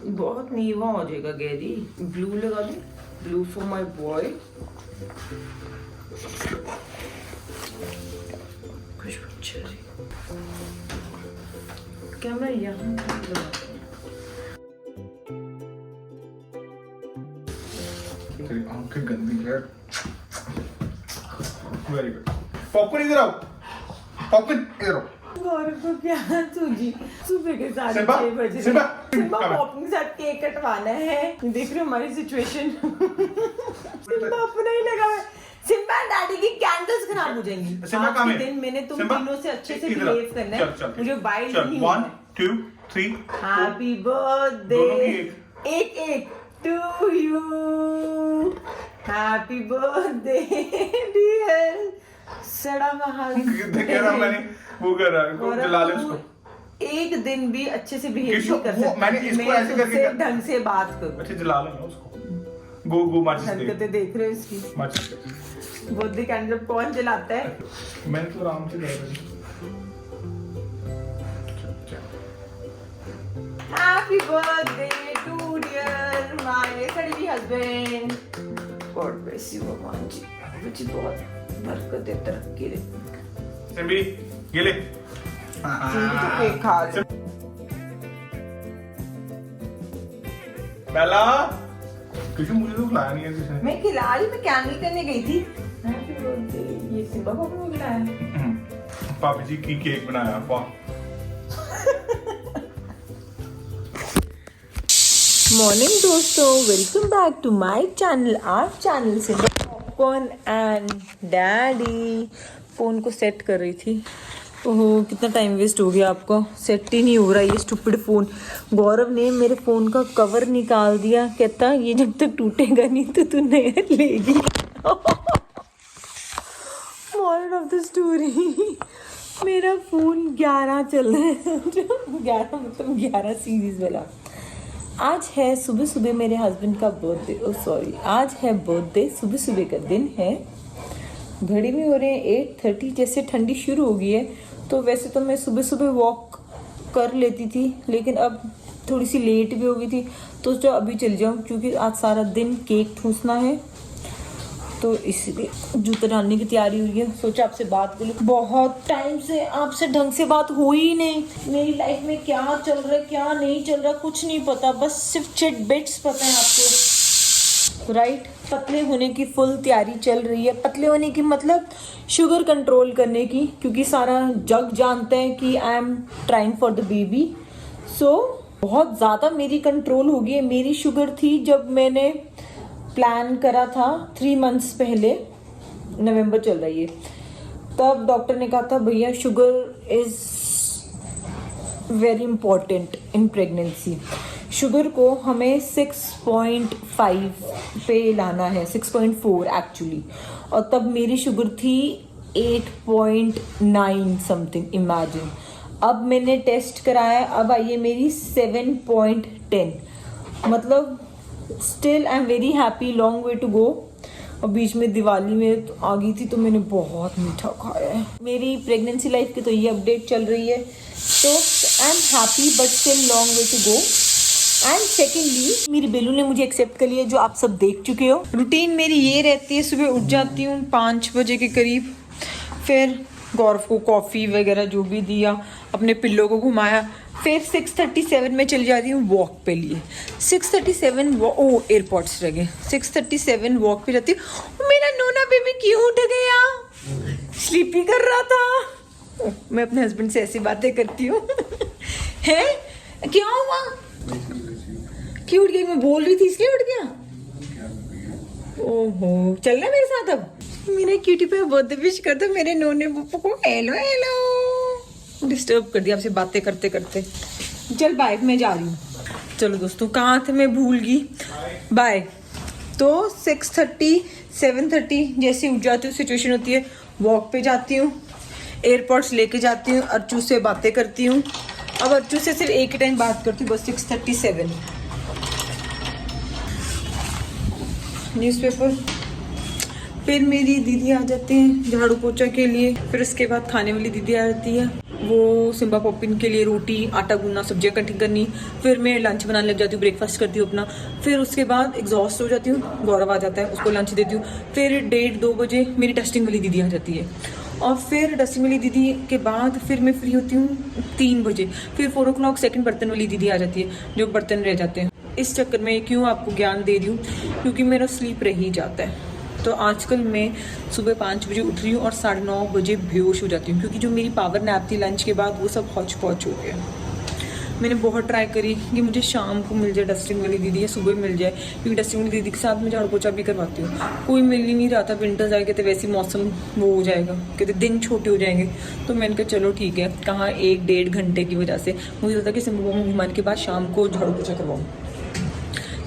बहुत नीवा हो जाएगा गैरी। ब्लू लगा दे, ब्लू फॉर माय बॉय। खुशबू अच्छी है। कैमरा यहाँ लगा। तेरी आंखें गंदी है। Very good. पॉपकॉर्न इधर आओ, पॉपकॉर्न इधर आओ। गौरव को क्या सूजी सुबह के 6:30 बजे सिम्बा पॉपकॉर्न के साथ केक कटवाना है। देख रहे हो हमारी सिचुएशन। सिम्बा अपना ही लगा है। सिम्बा डैडी की कैंडल्स खराब हो जाएंगी। सिम्बा कहाँ है? दिन मैंने तुम तीनों से अच्छे से बिहेव करना है। मुझे वाइल्ड नहीं 1 2 3 हैप्पी बर्थडे। एक एक to you. Happy birthday dear. सड़ा महाल देख रहा मैंने वो कर रहा है, जला ले उसको। एक दिन भी अच्छे से बिहेव नहीं कर सकता। मैंने इसको ऐसे करके ढंग से बात करो। अच्छा जला लो ना उसको। गो माचिस दे। हरकतें देख रहे हो इसकी। माचिस बर्थडे कैंडल कौन जलाता है? मैंने तो आराम से कर happy birthday to dear my सड़ी हस्बैंड। गॉड ब्लेस यू भगवान जी। मुझे बहुत बरकत दे, तरक्की दे। सिम्बी ये ले। सिम्बी तो केक खा ले। बेला किसी मुझे तो खिलाया नहीं है किसी। मैं खिला रही, मैं कैंडल करने गई थी। Happy birthday. ये सिम्बा को क्यों खिलाया? पापी जी की केक बनाया। वाह। मॉर्निंग दोस्तों, welcome back to my channel. आज चैनल से पॉपकॉर्न एंड डैडी। फ़ोन को सेट कर रही थी। ओहो कितना टाइम वेस्ट हो गया आपका। सेट ही नहीं हो रहा ये स्टूपिड फ़ोन। गौरव ने मेरे फ़ोन का कवर निकाल दिया। कहता ये जब तक टूटेगा नहीं तो तू नया लेगी। मॉरल ऑफ द स्टोरी, मेरा फ़ोन 11 चल रहा है। 11 मतलब 11 सीरीज़ वाला। आज है सुबह सुबह मेरे हस्बैंड का बर्थडे। ओ सॉरी, आज है बर्थडे। सुबह सुबह का दिन है। घड़ी में हो रहे हैं 8:30। जैसे ठंडी शुरू हो गई है तो वैसे तो मैं सुबह सुबह वॉक कर लेती थी, लेकिन अब थोड़ी सी लेट भी हो गई थी तो जो अभी चल जाऊँ, क्योंकि आज सारा दिन केक ठूसना है तो इसलिए जूते डालने की तैयारी हुई है। सोचा आपसे बात कर लूँ। बहुत टाइम से आपसे ढंग से बात हुई नहीं। मेरी लाइफ में क्या चल रहा है क्या नहीं चल रहा कुछ नहीं पता, बस सिर्फ चिट बिट्स पता है आपको, राइट। पतले होने की फुल तैयारी चल रही है। पतले होने की मतलब शुगर कंट्रोल करने की, क्योंकि सारा जग जानते हैं कि I am trying for the baby. So बहुत ज़्यादा मेरी कंट्रोल हो गई है। मेरी शुगर थी जब मैंने प्लान करा था 3 मंथ्स पहले, नवंबर चल रही है, तब डॉक्टर ने कहा था भैया sugar is very important in pregnancy. Sugar को हमें 6.5 पे लाना है, 6.4 एक्चुअली। और तब मेरी शुगर थी 8.9 समथिंग, इमेजिन। अब मैंने टेस्ट कराया, अब आई है मेरी 7.10। मतलब still I am very happy, long way to go. और बीच में दिवाली में आ गई थी तो मैंने बहुत मीठा खाया है। मेरी प्रेगनेंसी लाइफ की तो ये अपडेट चल रही है। तो I am happy but still long way to go. And secondly मेरी बेलू ने मुझे एक्सेप्ट कर लिया, जो आप सब देख चुके हो। रूटीन मेरी ये रहती है, सुबह उठ जाती हूँ 5 बजे के करीब, फिर गौरव को कॉफ़ी वगैरह जो भी दिया, अपने पिल्लों को घुमाया, फिर 6:37 में चली जाती हूँ वॉक पे लिए। 6:37 ओ एयरपोर्ट्स रह गए। 6:37 वॉक पे जाती हूँ। मेरा नोना बेबी क्यों उठ गया? स्लीपी कर रहा था। मैं अपने हस्बैंड से ऐसी बातें करती हूँ। है क्या हुआ? क्यों उठ गया? मैं बोल रही थी इसलिए उठ गया। ओहो, चल रहा मेरे साथ अब। मेरे क्यूटी पे बर्थडे विश कर दो मेरे नोने पप्पा को। हेलो हेलो, डिस्टर्ब कर दिया आपसे बातें करते करते। चल बाय, मैं जा रही हूँ। चलो दोस्तों, कहाँ थे मैं भूल गई। बाय। तो 6:30 7:30 जैसे उठ जाती हूँ, सिचुएशन होती है, वॉक पे जाती हूँ, एयरपोर्ट्स लेके जाती हूँ, अर्चू से बातें करती हूँ। अब अर्चू से सिर्फ एक ही टाइम बात करती हूँ, बस 6:37। न्यूज़पेपर, फिर मेरी दीदी आ जाती हैं झाड़ू पोछा के लिए, फिर उसके बाद खाने वाली दीदी आ जाती है। वो सिम्बा पॉपिन के लिए रोटी, आटा गूंदना, सब्जियां कटिंग करनी, फिर मैं लंच बनाने लग जाती हूँ, ब्रेकफास्ट करती हूँ अपना, फिर उसके बाद एग्जॉस्ट हो जाती हूँ, गौरव आ जाता है, उसको लंच देती हूँ, फिर 1:30-2 बजे मेरी डस्टिंग वाली दीदी आ जाती है, और फिर डस्टिंग वाली दीदी के बाद फिर मैं फ्री होती हूँ 3 बजे, फिर 4 o'clock सेकंड बर्तन वाली दीदी आ जाती है, जो बर्तन रह जाते हैं। इस चक्कर में क्यों आपको ज्ञान दे रही हूँ, क्योंकि मेरा स्लीप रह ही जाता है। तो आजकल मैं सुबह 5 बजे उठ रही हूँ और 9:30 बजे बेहोश हो जाती हूँ, क्योंकि जो मेरी पावर नैप थी लंच के बाद वो सब हौच पौच हो गया। मैंने बहुत ट्राई करी कि मुझे शाम को मिल जाए डस्टिंग वाली दीदी या सुबह मिल जाए, क्योंकि डस्टिंग वाली दीदी के साथ मैं झाड़ू पोछा भी करवाती हूँ। कोई मिल ही नहीं रहा था, विंटर्स आए कहते वैसे ही मौसम वो हो जाएगा, कहते दिन छोटे हो जाएंगे। तो मैंने कहा चलो ठीक है, कहाँ 1-1.5 घंटे की वजह से मुझे होता कि सिम्बा घुमाने के बाद शाम को झाड़ू पोछा करवाऊँ,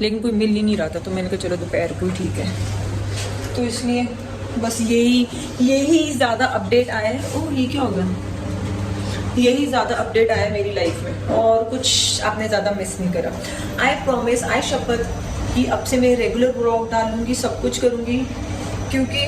लेकिन कोई मिल ही नहीं रहा था। तो मैंने कहा चलो दोपहर को ही ठीक है। तो इसलिए बस यही ज़्यादा अपडेट आया है। ओह ये क्या होगा, यही ज़्यादा अपडेट आया है मेरी लाइफ में, और कुछ आपने ज़्यादा मिस नहीं करा। आई प्रॉमिस, आई शपथ कि अब से मैं रेगुलर ब्लॉग डालूंगी, सब कुछ करूँगी, क्योंकि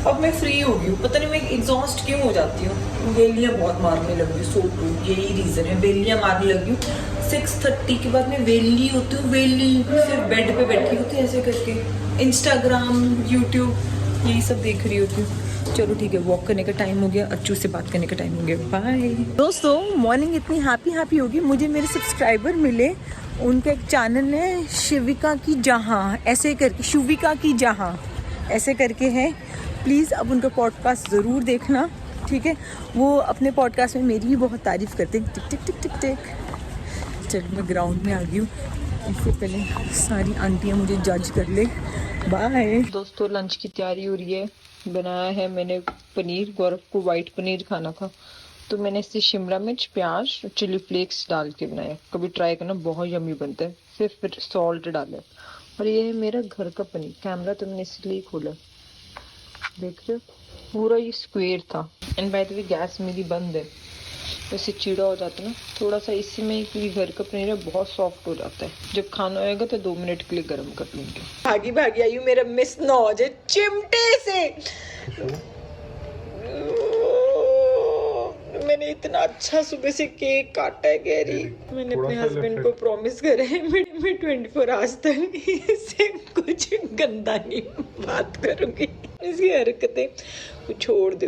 अब मैं फ्री हो गई हूँ। पता नहीं मैं एग्जॉस्ट क्यों हो जाती हूँ, बेलियाँ बहुत मारने लगी, सो टू यही रीज़न है, बेलियाँ मारने लगी हूँ। 6:30 के बाद मैं वेली होती हूँ, वेली सिर्फ बेड पे बैठी होती है ऐसे करके, इंस्टाग्राम, यूट्यूब यही सब देख रही होती हूँ। चलो ठीक है, वॉक करने का टाइम हो गया, अच्छू से बात करने का टाइम हो गया, बाय। दोस्तों मॉर्निंग इतनी हैप्पी होगी, मुझे मेरे सब्सक्राइबर मिले, उनका एक चैनल है शिविका की जहाँ ऐसे करके, शिविका की जहाँ ऐसे करके है। प्लीज़ अब उनका पॉडकास्ट ज़रूर देखना, ठीक है। वो अपने पॉडकास्ट में मेरी भी बहुत तारीफ़ करते हैं। टिक टिक टिक टिक टिक। चलो मैं ग्राउंड में आ गई हूँ, इससे पहले सारी आंटियाँ मुझे जज कर ले। बाय दोस्तों, लंच की तैयारी हो रही है। बनाया है मैंने पनीर, गौरव को वाइट पनीर खाना था, तो मैंने इससे शिमला मिर्च, प्याज, चिली फ्लेक्स डाल के बनाया। कभी ट्राई करना, बहुत यम्मी बनता है। फिर सॉल्ट डाला। और ये है मेरा घर का पनीर। कैमरा तो मैंने इसलिए खोला, देख रहे हो, पूरा ये स्क्वायर था। And by the way gas मेरी बंद है, वैसे चिड़ा हो जाता है ना थोड़ा सा इसमें, क्योंकि घर का पनीर है, बहुत सॉफ्ट हो जाता है। जब खाना होएगा तो 2 मिनट के लिए गर्म कर लूंगी। भागी आई हूँ, मेरा मिस ना हो जाए चिमटे से। मैंने इतना अच्छा सुबह से केक काटा है गैरी। मैंने अपने हस्बैंड को प्रॉमिस करा है मैं 24 आवर्स तक इससे कुछ गंदा नहीं बात करूंगी। इसकी हरकतें छोड़ दे।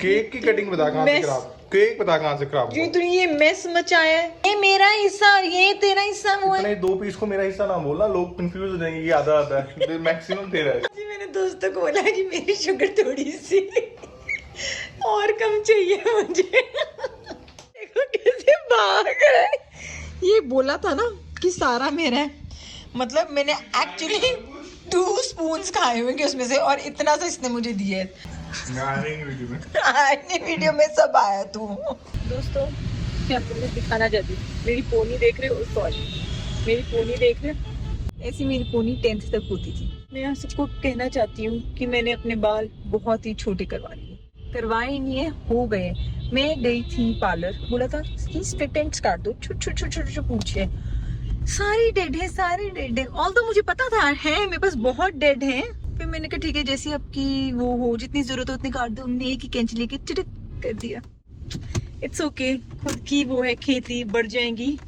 केक की कटिंग बता कहाँ से खराब, केक बता कहाँ से खराब। ये तो ये मेस मचाया है, ये मेरा हिस्सा, ये तेरा हिस्सा हुआ है। 2 पीस को मेरा हिस्सा ना बोलना, लोग कंफ्यूज हो जाएंगे। ये आधा है, मैक्सिमम तेरा है। जी मैंने दोस्तों को बोला कि मेरी शुगर थोड़ी सी और कम चाहिए मुझे। देखो कैसे भाग रहा है। ये बोला था ना कि सारा मेरा है, मतलब मैंने एक्चुअली 2 स्पून्स खाए हुए कि उसमें से, और इतना सा इसने मुझे दिया है। वीडियो में सब आया तू। दोस्तों मैं आपको दिखाना चाहती हूँ, मेरी पोनी देख रहे हो, सॉरी मेरी पोनी देख रहे हो, ऐसी मेरी पोनी 10th तक होती थी। मैं आप सबको कहना चाहती हूँ कि मैंने अपने बाल बहुत ही छोटे करवा लिए, करवाए नहीं है, हो गए। मैं गई थी पार्लर, बोला था कि स्ट्रेट एंड्स काट दो, छोटे पूछे, सारे डेड है। ऑल तो मुझे पता था है मेरे पास बहुत डेड है। फिर मैंने कहा ठीक है, जैसी आपकी वो हो, जितनी जरूरत हो उतनी काट दो। हमने एक ही कैंची लेके चिटक कर दिया। इट्स ओके, खुद की वो है, खेती बढ़ जाएंगी।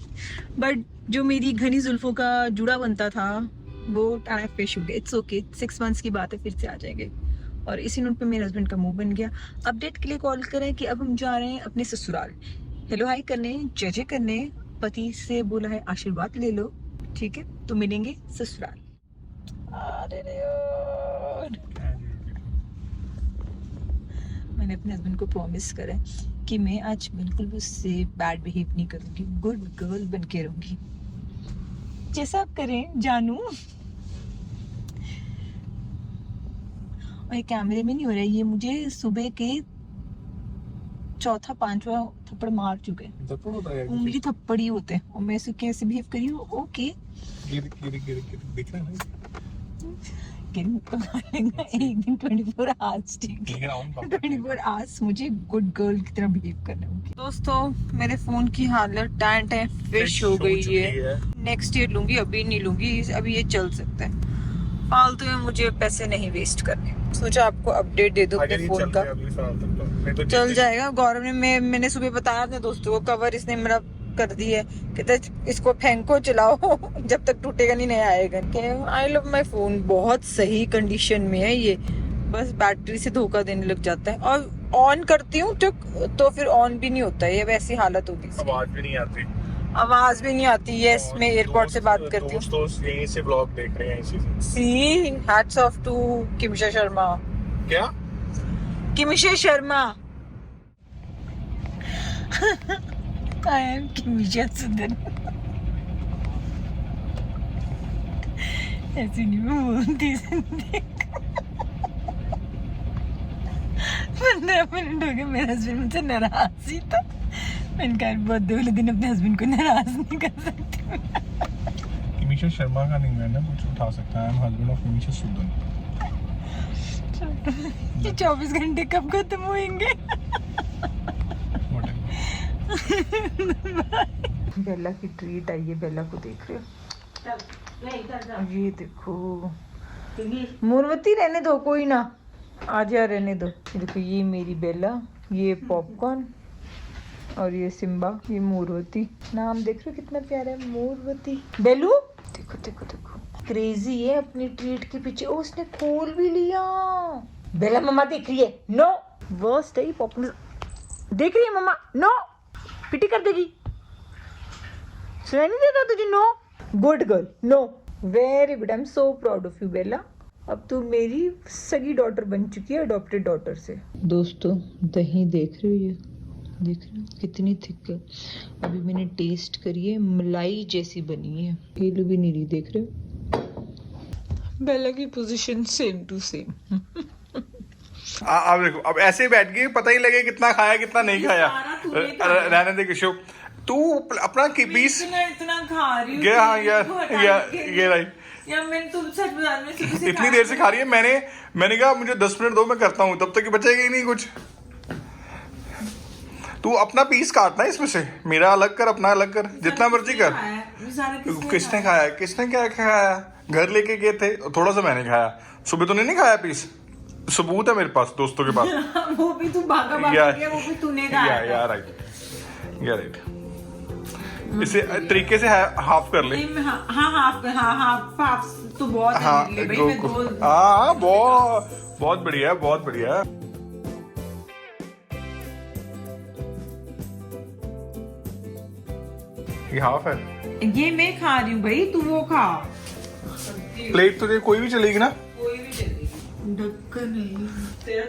बट जो मेरी घनी जुल्फों का जुड़ा बनता था वो टाइम पेश हो गया। इट्स ओके, 6 months की बात है, फिर से आ जाएंगे। और इसी नोट पे मेरे हस्बैंड का मुंह बन गया। अपडेट के लिए कॉल करें कि अब हम जा रहे हैं अपने ससुराल, हेलो हाई करने, जजे करने। पति से बोला है आशीर्वाद ले लो, ठीक है, तो मिलेंगे ससुराल। मैंने अपने हस्बैंड को प्रॉमिस करा कि मैं आज बिल्कुल भी उससे बैड बिहेव नहीं करूंगी, गुड गर्ल बन के रहूंगी। जैसा आप करें जानू। और ये कैमरे में नहीं हो रहा है, ये मुझे सुबह के 4-5वां थप्पड़ मार चुके हैं। उंगली थप्पड़ ही होते हैं, और मैं इसे कैसे बिहेव करी हूँ। ओके दिख रहा है एक दिन 24 आवर्स, ठीक है, 24 आवर्स मुझे गुड गर्ल की तरह बिहेव करना होगी। दोस्तों मेरे फोन की हालत टैंट है, फिश हो गई है। नेक्स्ट ईयर लूंगी, अभी नहीं लूंगी, अभी ये चल सकता है। फालतू में मुझे पैसे नहीं वेस्ट करने। सोचा आपको अपडेट दे दूं अगर अपने ये फोन चल का। गया अगले साल तक तो नहीं तो चल जाएगा। गौरव ने मैंने सुबह बताया अपने दोस्तों को, कवर इसने मेरा कर दी है, कहते इसको फेंको चलाओ जब तक टूटेगा नहीं नया आएगा। आई लव माई फोन, बहुत सही कंडीशन में है ये, बस बैटरी से धोखा देने लग जाता है। और ऑन करती हूँ तो फिर ऑन भी नहीं होता है, ये वैसी हालत होगी इसकी। आवाज भी नहीं आती। आवाज भी नहीं आती। यस, मैं एयरपोर्ट से बात करती हूँ। दोस्त यहीं से ब्लॉग देख रहे हैं इसी से। सी हैट्स ऑफ टू किमिशा शर्मा। क्या किमिशा शर्मा आई एम किमिशा सुंदर। ऐसी नहीं मैं बोलती सुनती। 15 मिनट हो गए, मेरा हस्बैंड मुझसे नाराज ही था। मैंने कहा बहुत दो दिन अपने हस्बैंड को नाराज नहीं कर सकती। किमिशा शर्मा का नहीं, मैं ना कुछ उठा सकता है। Husband of Kimisha Sudan. ये 24 घंटे कब खत्म होंगे? बेला की ट्रीट आई है, बेला को देख रहे हो? ये देखो मूर्वती, रहने दो, कोई ना आ जा, रहने दो। ये देखो, ये मेरी बेला, ये पॉपकॉर्न, और ये सिम्बा, ये मूर्वती। नाम देख रहे हो कितना प्यारा है, मूर्वती। बेलू देखो देखो देखो, क्रेजी है अपनी ट्रीट के पीछे। ओ, उसने खोल भी लिया। बेला मम्मा देख रही है, नो वर्स्ट है पॉपकॉर्न। देख रही है मम्मा, नो पिटी कर देगी। सुनाई नहीं देता तुझे? No, good girl, no, very good. I am so proud of you Bela. अब तू मेरी सगी डॉटर बन चुकी है, अडॉप्टेड डॉटर से। दोस्तों, दही देख रहे हो? ये देख रहे हो कितनी थिक है। अभी मैंने टेस्ट करी है, मलाई जैसी बनी है, हिल भी नहीं रही। देख रहे हो बेला की पोजीशन सेम टू सेम। अब देखो, अब ऐसे बैठ गए, पता ही लगे कितना खाया कितना नहीं खाया। रहने दे किशो, तू अपना की पीस इतना खा रही हूँ। हाँ ये राइट। यार मैंने तुम सच बता रही हूँ, इतनी देर से खा रही है। मैंने कहा मुझे 10 मिनट दो, मैं करता हूँ, तब तक बचेगा ही नहीं कुछ। तू अपना पीस काटना इसमें से, मेरा अलग कर, अपना अलग कर, जितना मर्जी कर। किसने खाया? किसने क्या खाया? घर लेके गए थे, थोड़ा सा मैंने खाया। सुबह तो नहीं खाया पीस, सबूत है मेरे पास, दोस्तों के पास। वो भी तू भागा गया, वो भी तूने खाया। यार राइट। इसे तरीके से हाफ कर ले। हाफ तो बहुत है मेरे लिए भाई, मैं दो। हाँ, बहुत बढ़िया है, बहुत बढ़िया है। ये हाफ है, ये मैं खा रही हूँ भाई, तू वो खा। प्लेट तुझे कोई भी चलेगी ना? कोई भी चलेगी, ढक्कन नहीं तेरा।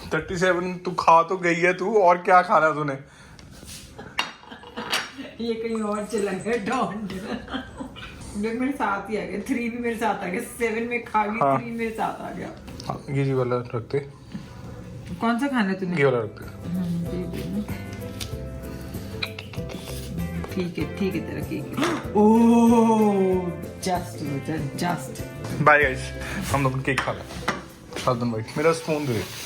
37 तू खा तो गई है तू, और क्या खाना तूने? ये कहीं और चला गया, डॉन्ट। देख मेरे साथ ही आ गया, 3 भी मेरे साथ आ गया, 7 में खा गई, 3 मेरे साथ आ गया। हाँ, ये वाला रखते। कौन सा खाना है तूने? ये वाला रखते। ठीक है तेरा cake. Oh just by guys, हम लोग केक खा रहे हैं। साधन भाई, मेरा स्पून दे।